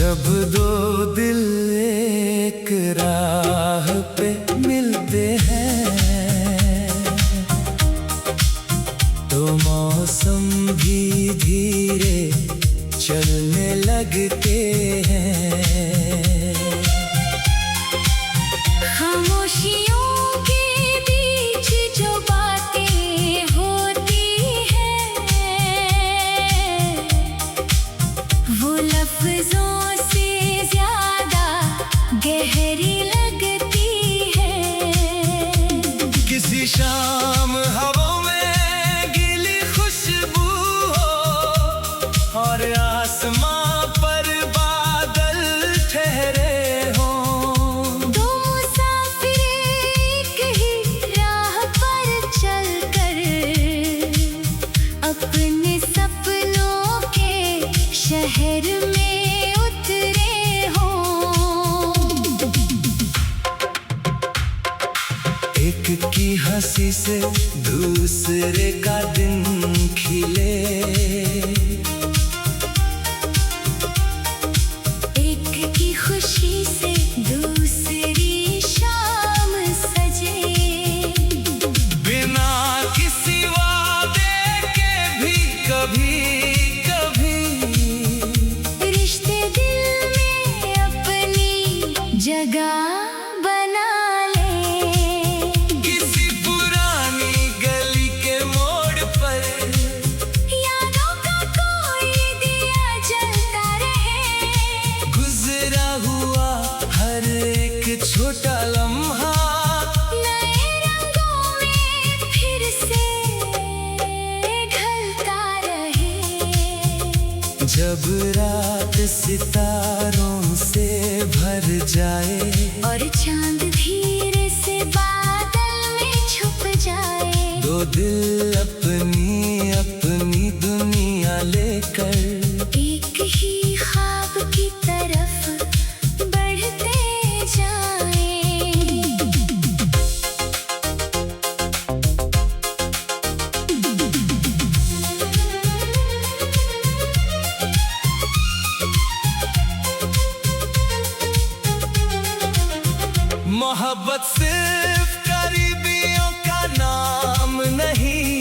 जब दो दिल एक राह पे मिलते हैं तो मौसम भी धीरे चलने लगते हैं। खामोशियों के बीच जो बातें होती हैं वो लफ्जों से ज्यादा गहरी लगती है। किसी शाम हवा में गीली खुशबू हो और आसमां पर बादल ठहरे हों। दो मुसाफिर एक ही राह पर चलकर अपने सपनों के शहर में उतरे हों। एक की हंसी से दूसरे का दिन खिले, एक की खुशी से दूसरी शाम सजे। बिना किसी वादे के भी कभी कभी रिश्ते दिल में अपनी जगह बना ले। किसी पुरानी गली के मोड़ पर यादों का कोई दिया जलता रहे। गुजरा हुआ हर एक छोटा लम्हा नए रंगों में फिर से ढलता रहे। जब रात सितारों से भर जाए और चांद धीरे से बादल में छुप जाए। दो दिल अपनी अपनी दुनिया लेकर एक ही ख्वाब की तरफ बढ़ते जाएं। मोहब्बत सिर्फ करीबियों का नाम नहीं,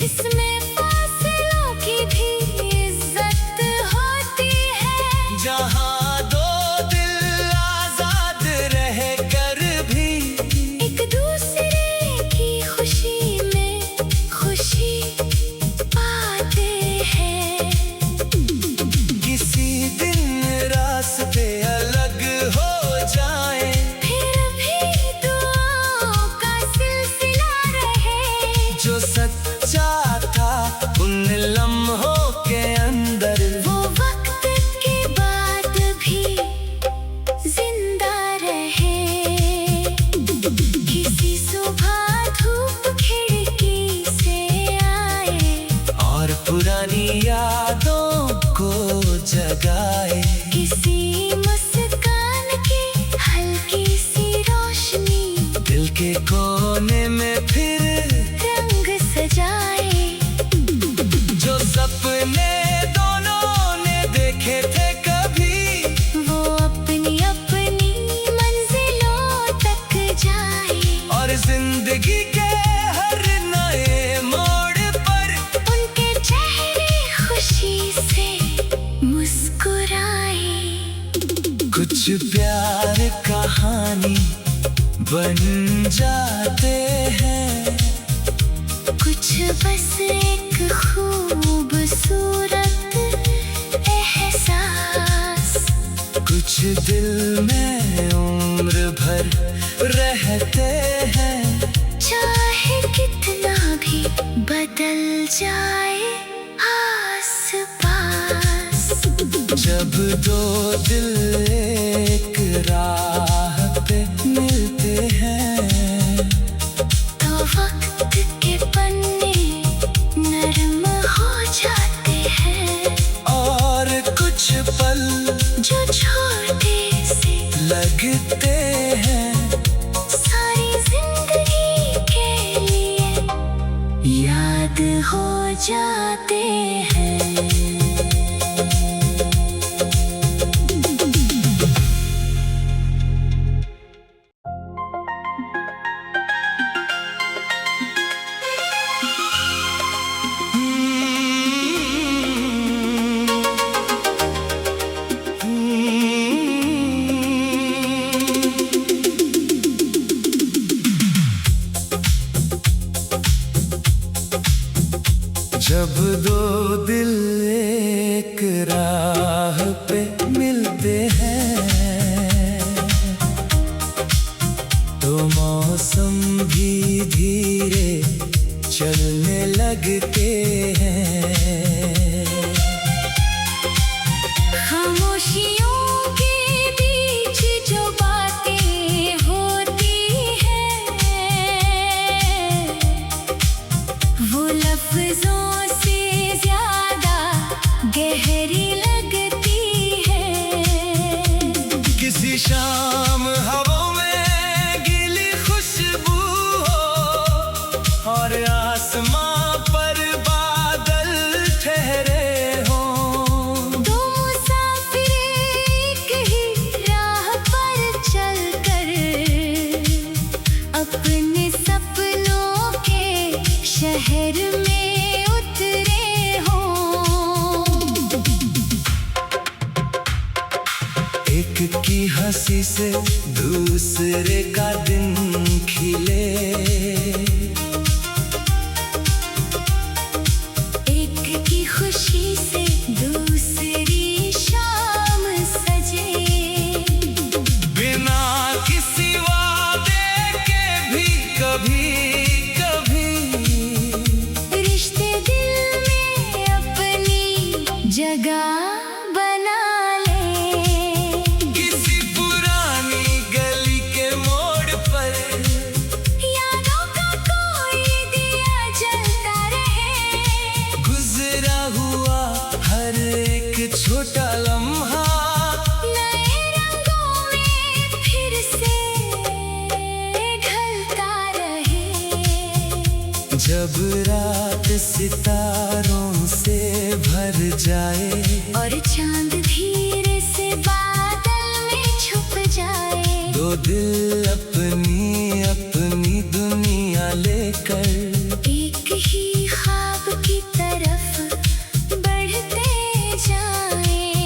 इसमें फासलों की भी इज्जत होती है। जहाँ दो दिल आजाद रह कर भी एक दूसरे की खुशी में खुशी पाते हैं। किसी दिन रास्ते अलग हो जाए फिर भी दुआओं का सिलसिला रहे। जो सच्चा था उन लम्हों के अंदर वो वक्त के बाद भी जिंदा रहे। किसी सुबह धूप खिड़की से आए और पुरानी यादों को जगाए। किसी मुस्कान की हल्की सी रोशनी दिल के कोने में फिर रंग सजाए। जो सपने दोनों ने देखे थे कभी वो अपनी अपनी मंजिलों तक जाए। और जिंदगी के हर नए मोड़ पर उनके चेहरे खुशी से मुस्कुराए। कुछ प्यार कहानी बन जाते हैं, कुछ बस एक खूबसूरत एहसास। कुछ दिल में उम्र भर रहते हैं। चाहे कितना भी बदल जाए आस-पास। जब दो दिल एक राह पे मिलते हैं तो वक्त के पन्ने नरम हो जाते हैं। और कुछ पल जो छोटे से लगते हैं सारी जिंदगी के लिए याद हो जाते हैं। जब दो दिल एक राह पे मिलते हैं तो मौसम भी धीरे चलने लगते हैं। खामोशियों के बीच जो बातें होती हैं वो लफ्जों से ज्यादा गहरी लगती है। किसी शाम हवा में गीली खुशबू हो और आसमां पर बादल ठहरे हों। दो मुसाफिर एक ही राह पर चलकर अपने सपनों के शहर में उतरे हों। एक की हंसी से दूसरे का दिन खिले, एक की खुशी से दूसरी शाम सजे। बिना किसी वादे के भी कभी कभी रिश्ते दिल में अपनी जगह बना ले। किसी पुरानी गली के मोड़ पर यादों का कोई दिया जलता रहे। गुजरा हुआ हर एक छोटा लम्हा नए रंगों में फिर से ढलता रहे। जब रात सितारों से भर जाए और चांद धीरे से बादल में छुप जाए। दो दिल अपनी अपनी दुनिया लेकर एक ही ख्वाब की तरफ बढ़ते जाएं।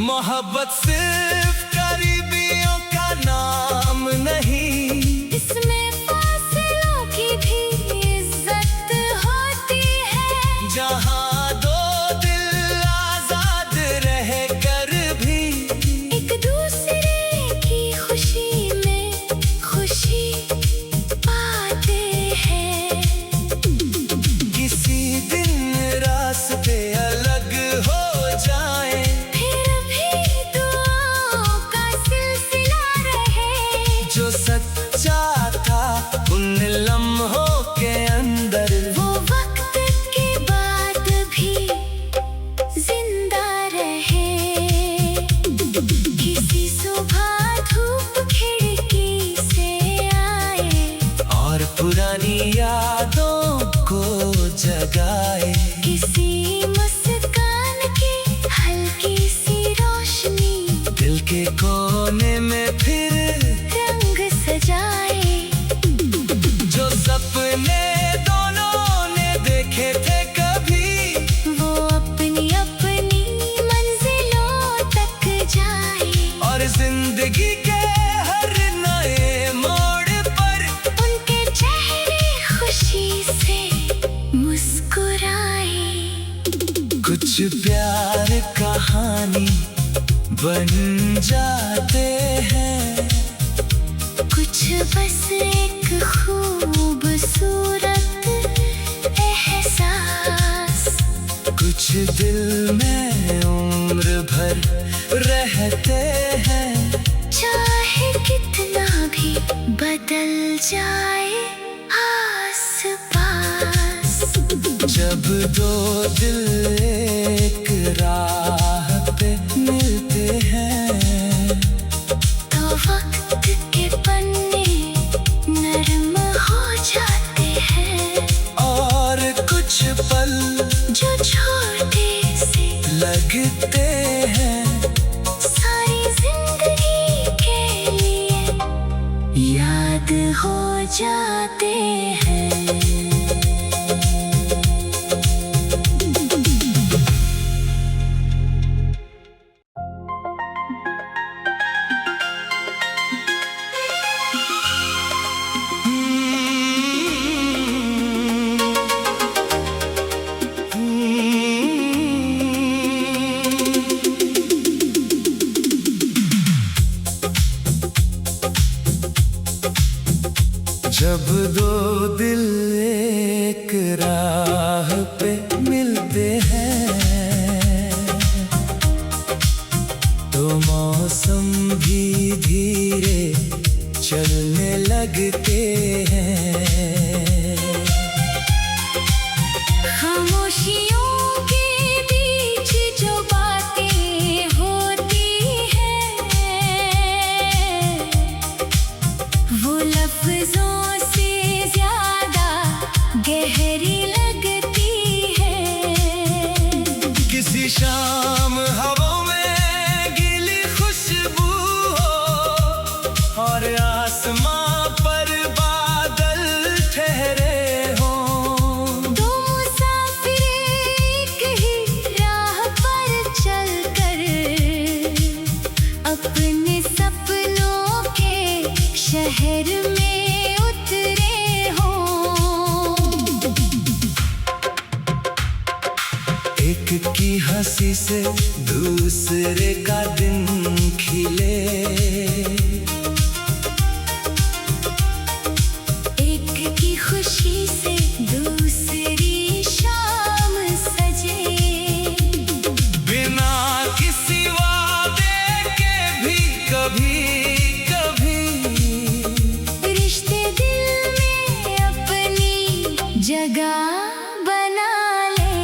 मोहब्बत सिर्फ करीबियों का नाम नहीं, इसमें फासलों की भी इज्जत होती है। जहाँ दो दिल आजाद रह कर भी एक दूसरे की खुशी में खुशी पाते हैं। किसी दिन रास्ते अलग हो जाए फिर भी दुआओं का सिलसिला रहे। जो सच्चा था उन लम्हों के अंदर वो वक्त के बाद भी जिंदा रहे। किसी सुबह धूप खिड़की से आए और पुरानी यादों को जगाए। किसी मुस्कान की हल्की सी रोशनी दिल के कोने में फिर रंग सजाए। जो सपने दोनों ने देखे थे कभी वो अपनी अपनी मंजिलों तक जाए। और जिंदगी के हर नए मोड़ पर उनके चेहरे खुशी से मुस्कुराए। कुछ प्यार कहानी बन जाते हैं, कुछ बस एक खूबसूरत एहसास। कुछ दिल में उम्र भर रहते हैं। चाहे कितना भी बदल जाए आस-पास। जब दो दिल एक राह पे मिलते हैं तो वक्त के पन्ने नरम हो जाते हैं। और कुछ पल जो छोटे से लगते हैं सारी जिंदगी के लिए याद हो जाते हैं। राह पे मिलते हैं तो मौसम भी धीरे चलने लगते हैं। खामोशियों के बीच जो बातें होती हैं वो लफ्जों से ज्यादा गहरी लगती है। किसी शाम हवा में गीली खुशबू हो और आसमां पर बादल ठहरे हों। दो मुसाफिर एक ही राह पर चलकर अपने सपनों के शहर में उतरे हों। एक की हंसी से दूसरे का दिन खिले, एक की खुशी से दूसरी शाम सजे। बिना किसी वादे के भी कभी कभी रिश्ते दिल में अपनी जगह बना ले।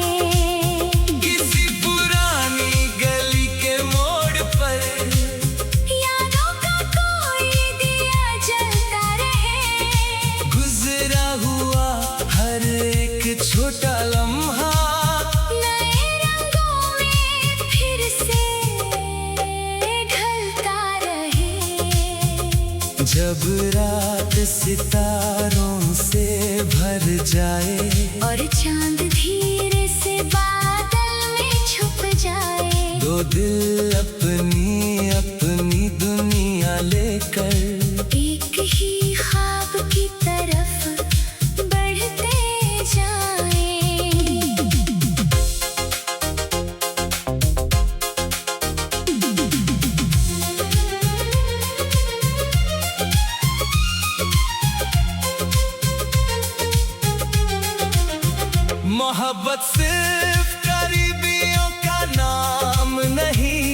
किसी पुरानी गली के मोड़ पर यादों का कोई दिया जलता रहे। गुजरा हुआ हर एक छोटा लम्हा नए रंगों में फिर से ढलता रहे। जब रात सितारों से भर जाए और चांद धीरे से बादल में छुप जाए। दो दिल अपनी अपनी दुनिया लेकर एक ही ख्वाब की तरफ बढ़ते जाएं। मोहब्बत सिर्फ करीबियों का नाम नहीं,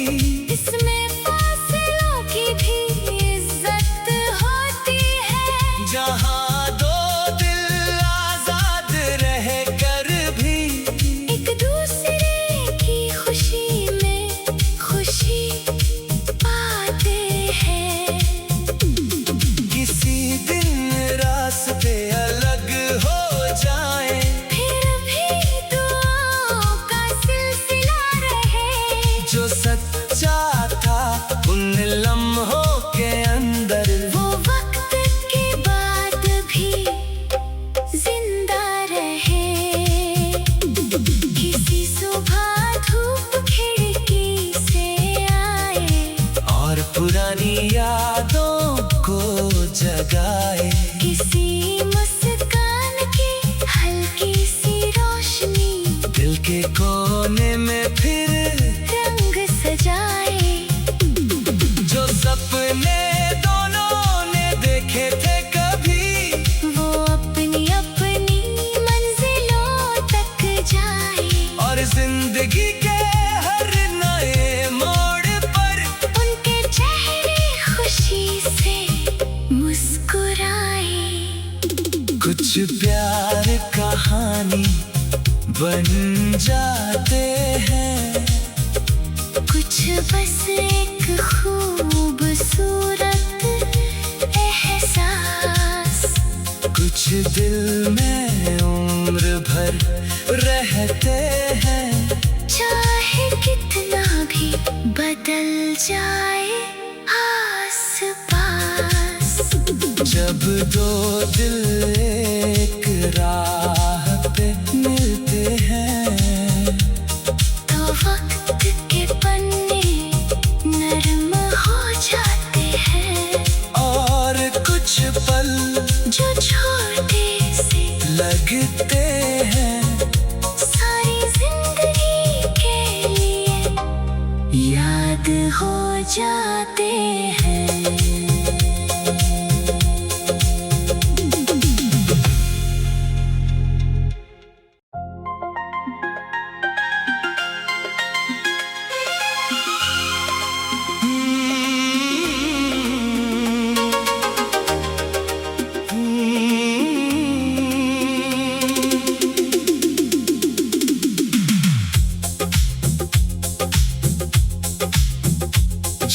इसमें फासलों की भी इज्जत होती है। जहाँ दो दिल आजाद रह कर भी एक दूसरे की खुशी में खुशी पाते हैं। किसी दिन रास्ते अलग हो जाए फिर भी दुआओं का सिलसिला रहे। जो सच्चा था उन लम्हों के अंदर वो वक्त के बाद भी जिंदा रहे। किसी सुबह धूप खिड़की से आए और पुरानी यादों को जगाए। किसी मुस्कान की हल्की सी रोशनी दिल के कोने में फिर रंग सजाए। जो सपने दोनों ने देखे थे कभी वो अपनी अपनी मंजिलों तक जाए। और जिंदगी के हर नए मोड़ पर उनके चेहरे खुशी से मुस्कुराए। कुछ प्यार कहानी बन जाते हैं, कुछ बस एक खूबसूरत एहसास। कुछ दिल में उम्र भर रहते हैं। चाहे कितना भी बदल जाए आस-पास। जब दो दिल एक राह पे मिलते हैं तो वक्त के पन्ने नरम हो जाते हैं। और कुछ पल जो छोटे से लगते हैं सारी जिंदगी के लिए याद हो जाते हैं।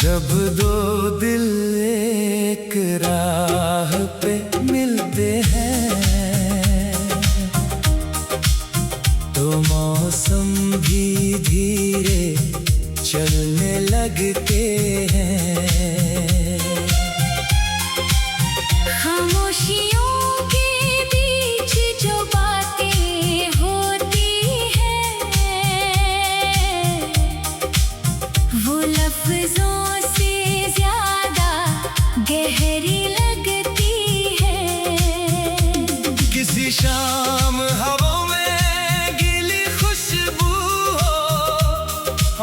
जब दो दिल एक राह पे मिलते हैं तो मौसम भी धीरे चलने लगते हैं। खामोशियों के बीच जो बातें होती हैं वो लफ्जों से ज्यादा गहरी लगती है। किसी शाम हवा में गीली खुशबू हो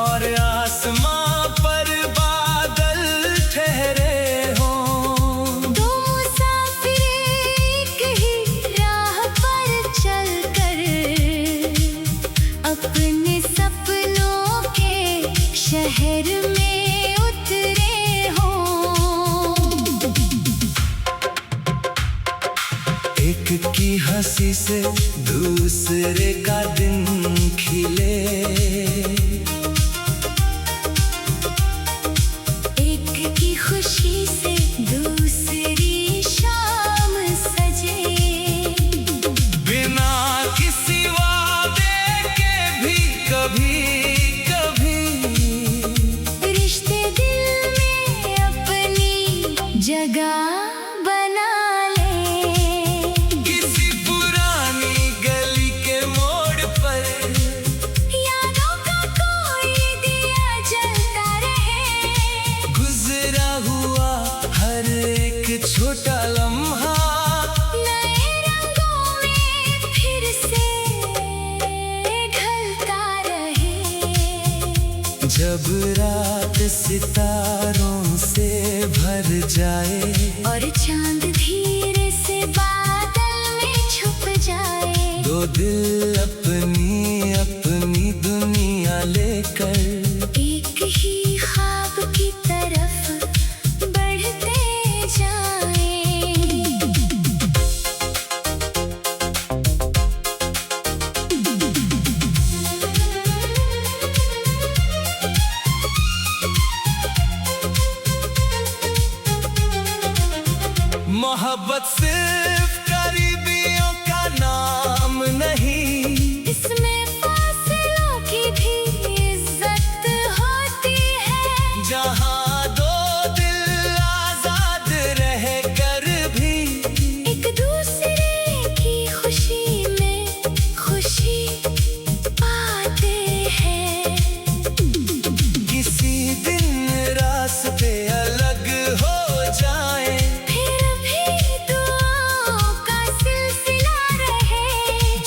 और आसमां पर बादल ठहरे हों। दो मुसाफिर एक ही राह पर चलकर अपने सपनों के शहर में उतरे हों। एक की हंसी से दूसरे का दिन खिले, एक की खुशी से दूसरी शाम सजे। बिना किसी वादे के भी कभी कभी रिश्ते दिल में अपनी जगह बना ले। किसी पुरानी गली के मोड़ पर यादों का कोई दिया जलता रहे। गुजरा हुआ हर एक छोटा लम्हा नए रंगों में फिर से ढलता रहे। जब रात सितारों से भर जाए और चांद धीरे से बादल में छुप जाए। दो दिल अपनी अपनी दुनिया लेकर एक ही ख्वाब की तरफ बढ़ते जाएं। मोहब्बत सिर्फ करीबियों का नाम नहीं, इसमें फासलों की भी इज्जत होती है। जहाँ दो दिल आजाद रह कर भी एक दूसरे की खुशी में खुशी पाते हैं। किसी दिन रास्ते अलग हो जाए फिर भी दुआओं का सिलसिला रहे।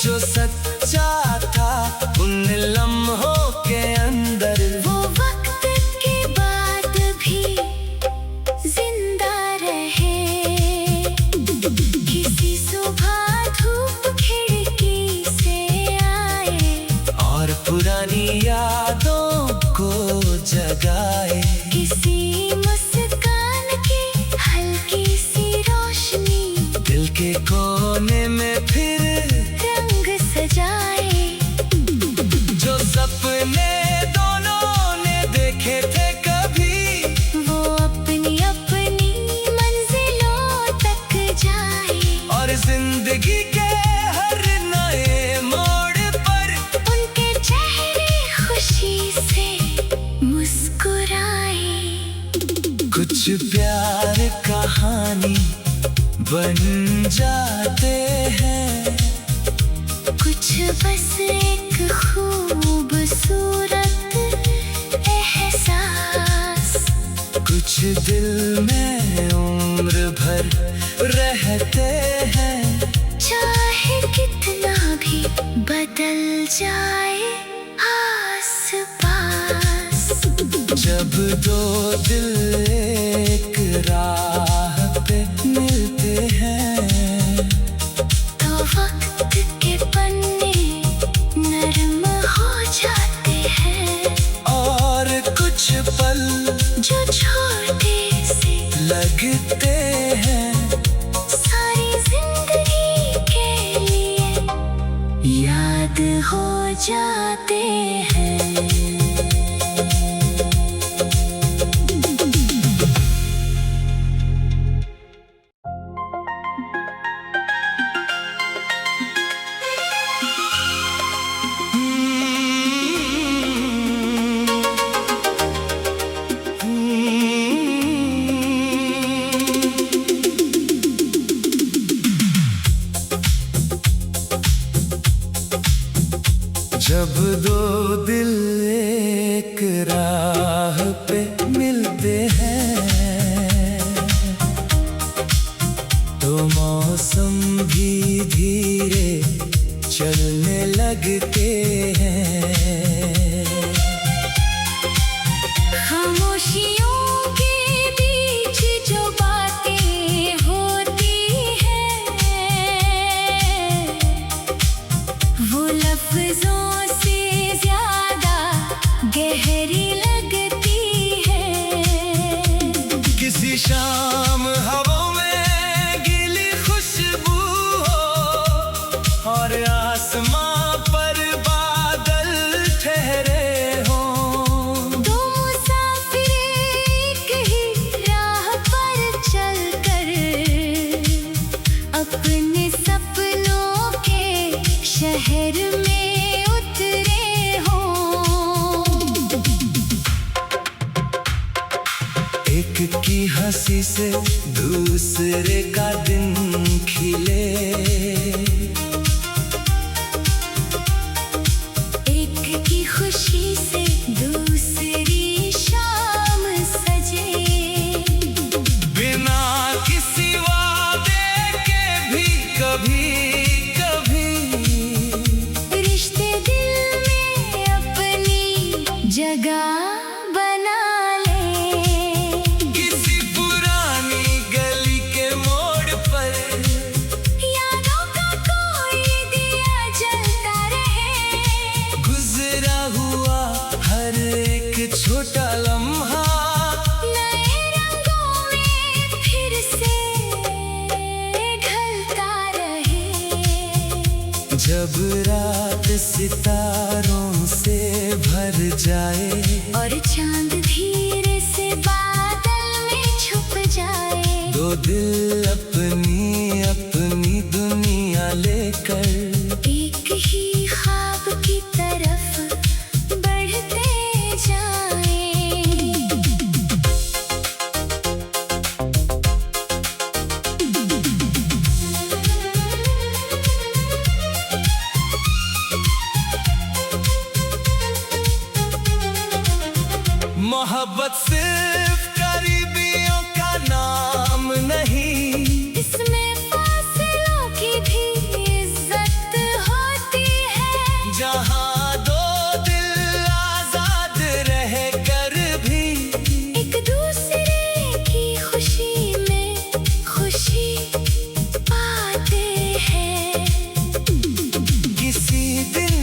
जो सच्चा था उन लम्हों के अंदर वो वक्त के बाद भी जिंदा रहे। किसी सुबह धूप खिड़की से आए और पुरानी यादों को जगाए। किसी मुस्कान की हल्की सी रोशनी दिल के कोने में फिर रंग सजाए। जो सपने दोनों ने देखे थे कभी वो अपनी अपनी मंजिलों तक जाए। और जिंदगी के हर नए मोड़ पर उनके चेहरे खुशी से मुस्कुराए। कुछ प्यार कहानी बन जाते हैं, कुछ बस एक खूबसूरत एहसास। कुछ दिल में उम्र भर रहते हैं। चाहे कितना भी बदल जाए आस-पास। जब दो दिल एक राह पे मिलते हैं तो वक्त के पन्ने नरम हो जाते हैं। और कुछ पल जो छोटे से लगते हैं सारी जिंदगी के लिए याद हो जाते हैं। दो दिल एक राह पे मिलते हैं तो मौसम भी धीरे चलने लगते हैं। खामोशियों के बीच जो बातें होती हैं वो लफ्जों से ज्यादा गहरी लगती है। किसी शाम हवा में गीली खुशबू हो और आसमां पर बादल ठहरे हों। दो मुसाफिर एक ही राह पर चलकर अपने सपनों के शहर में उतरे हों। एक की हंसी से दूसरे का दिन खिले, एक की खुशी से दूसरी शाम सजे। बिना किसी वादे के भी कभी कभी रिश्ते दिल में अपनी जगह बना ले। किसी पुरानी गली के मोड़ पर यादों का कोई दिया जलता रहे। गुजरा हुआ हर एक छोटा लम्हा नए रंगों में फिर से ढलता रहे। जब रात सितारों से भर जाए और चांद धीरे से बादल में छुप जाए। दो दिल अपनी अपनी दुनिया लेकर एक ही ख्वाब की तरफ बढ़ते जाएं। मोहब्बत सिर्फ करीबियों का नाम नहीं, इसमें फासलों की भी इज्जत होती है। जहाँ दो दिल आजाद रह कर भी एक दूसरे की खुशी में खुशी पाते हैं। किसी दिन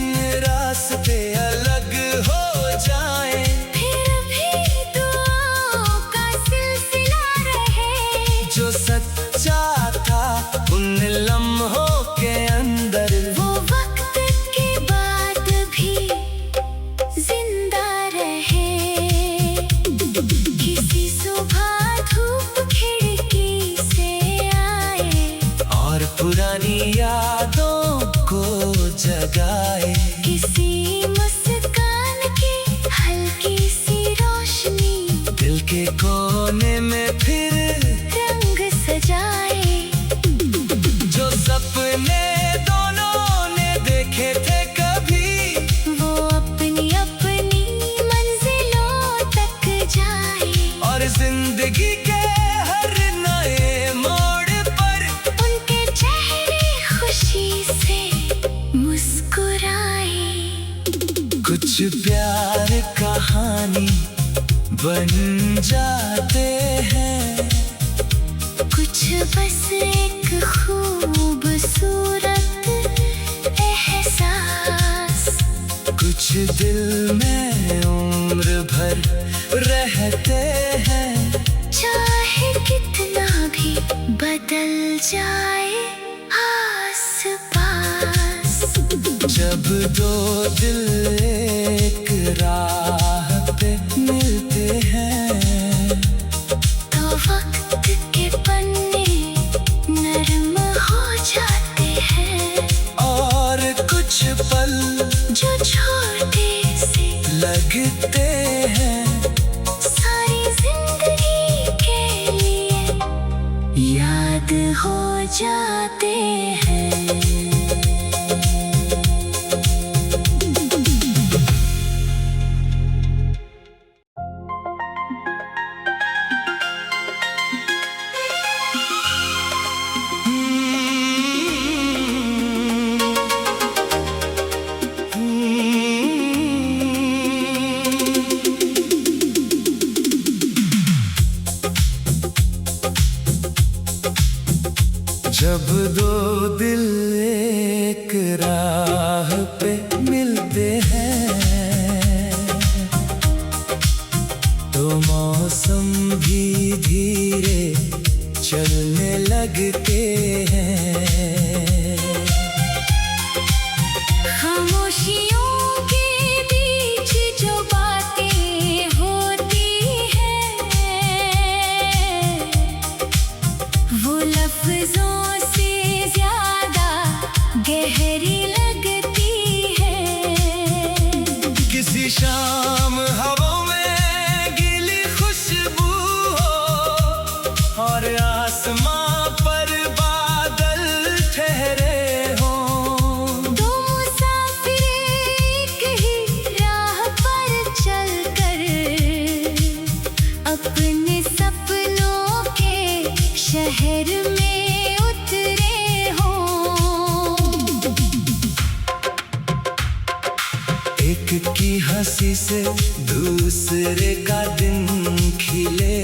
रास्ते अलग हो जाए फिर भी दुआओं का सिलसिला रहे। जो सच्चा था उन लम्हों के अंदर वो वक्त के बाद भी जिंदा रहे। किसी सुबह धूप खिड़की से आए और पुरानी यादों को जगाए। किसी मुस्कान की हल्की सी रोशनी दिल के कोने में फिर रंग सजाए। जो सपने दोनों ने देखे थे कभी वो अपनी अपनी मंजिलों तक जाए। और जिंदगी के हर नए मोड़ पर उनके चेहरे खुशी से मुस्कुराए। कुछ प्यार कहानी बन जाते हैं, कुछ बस एक खूबसूरत एहसास। कुछ दिल में उम्र भर रहते हैं। चाहे कितना भी बदल जाए आस पास। जब दो दिल एक राह पे मिलते हैं तो वक्त के पन्ने नरम हो जाते हैं। और कुछ पल जो छोटे से लगते हैं सारी जिंदगी के लिए याद हो जाते हैं। जब दो दिल एक राह पे मिलते हैं तो मौसम भी धीरे चलने लगते हैं। खामोशियों के बीच जो बातें होती हैं वो लफ्जों से ज्यादा गहरी लगती है। किसी शाम हवा में गीली खुशबू हो और आसमां पर बादल ठहरे हों। दो मुसाफिर एक ही राह पर चलकर अपने सपनों के शहर में उतरे हों। एक की हंसी से दूसरे का दिन खिले,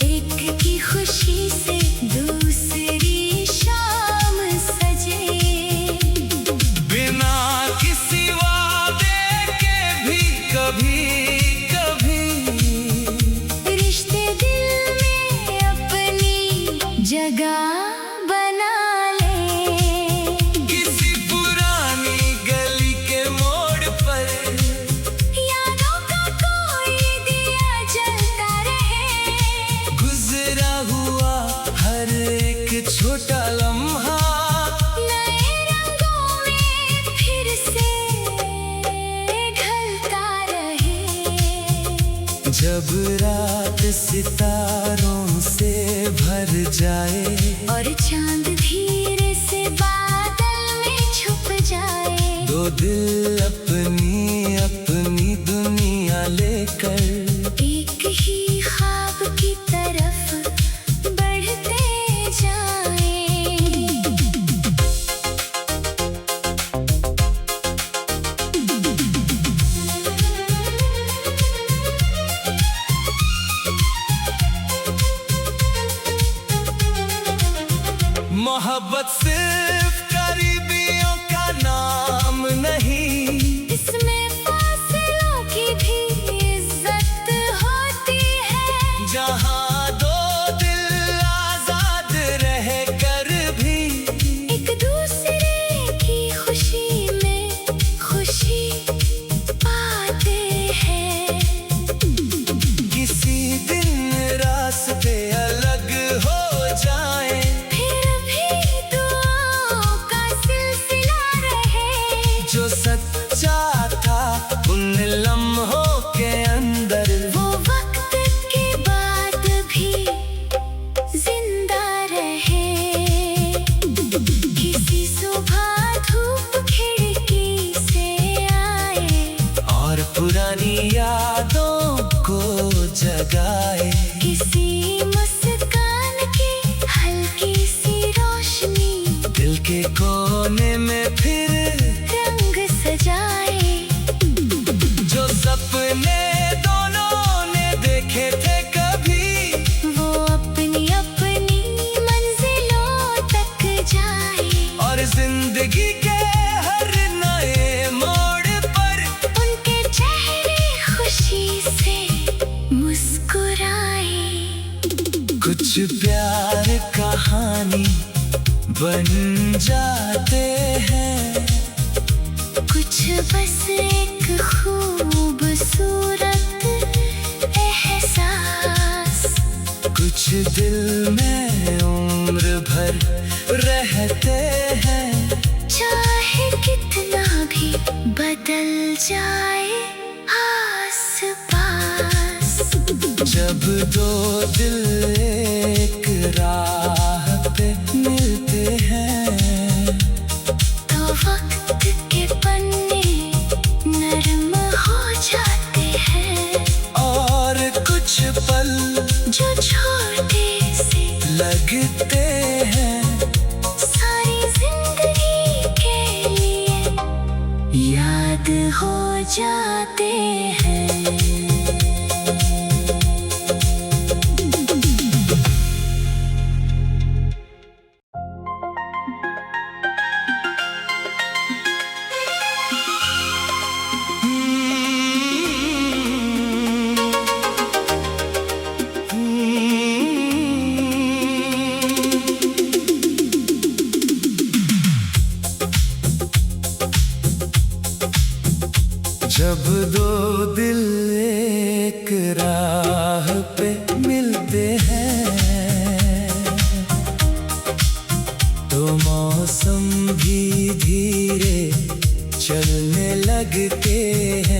एक की खुशी से दूसरी शाम सजे। बिना किसी वादे के भी कभी कभी रिश्ते दिल में अपनी जगह बना ले। किसी पुरानी गली के मोड़ पर यादों का कोई दिया जलता रहे। गुजरा हुआ हर एक छोटा लम्हा नए रंगों में फिर से ढलता रहे। जब रात सितारों से भर जाए और चांद धीरे से बादल में छुप जाए। दो दिल अपनी अपनी दुनिया लेकर एक ही ख्वाब की तरफ बढ़ते जाएं। मोहब्बत सिर्फ करीबियों का नाम नहीं, इसमें फासलों की भी इज्जत होती है। जहाँ दो दिल आजाद रह कर भी एक दूसरे की खुशी में खुशी पाते हैं। किसी दिन रास्ते अलग हो जाए फिर भी दुआओं का सिलसिला रहे। जो सच्चा था उन लम्हों के अंदर वो वक्त के बाद भी जिंदा रहे। किसी सुबह धूप खिड़की से आए और पुरानी यादों को जगाए। किसी मुस्कान की हल्की सी रोशनी दिल के कोने में फिर रंग सजाए। जो सपने दोनों ने देखे थे कभी वो अपनी अपनी मंजिलों तक जाए। और जिंदगी के हर नए मोड़ पर उनके चेहरे खुशी से मुस्कुराए। कुछ प्यार कहानी बन जाते हैं, कुछ बस एक खूबसूरत एहसास। कुछ दिल में उम्र भर रहते हैं। चाहे कितना भी बदल जाए आस-पास। जब दो दिल एक राह पे मिलते हैं तो वक्त के पन्ने नरम हो जाते हैं। और कुछ पल जो छोटे से लगते हैं सारी जिंदगी के लिए याद हो जाते हैं। जब दो दिल एक राह पे मिलते हैं तो मौसम भी धीरे चलने लगते हैं।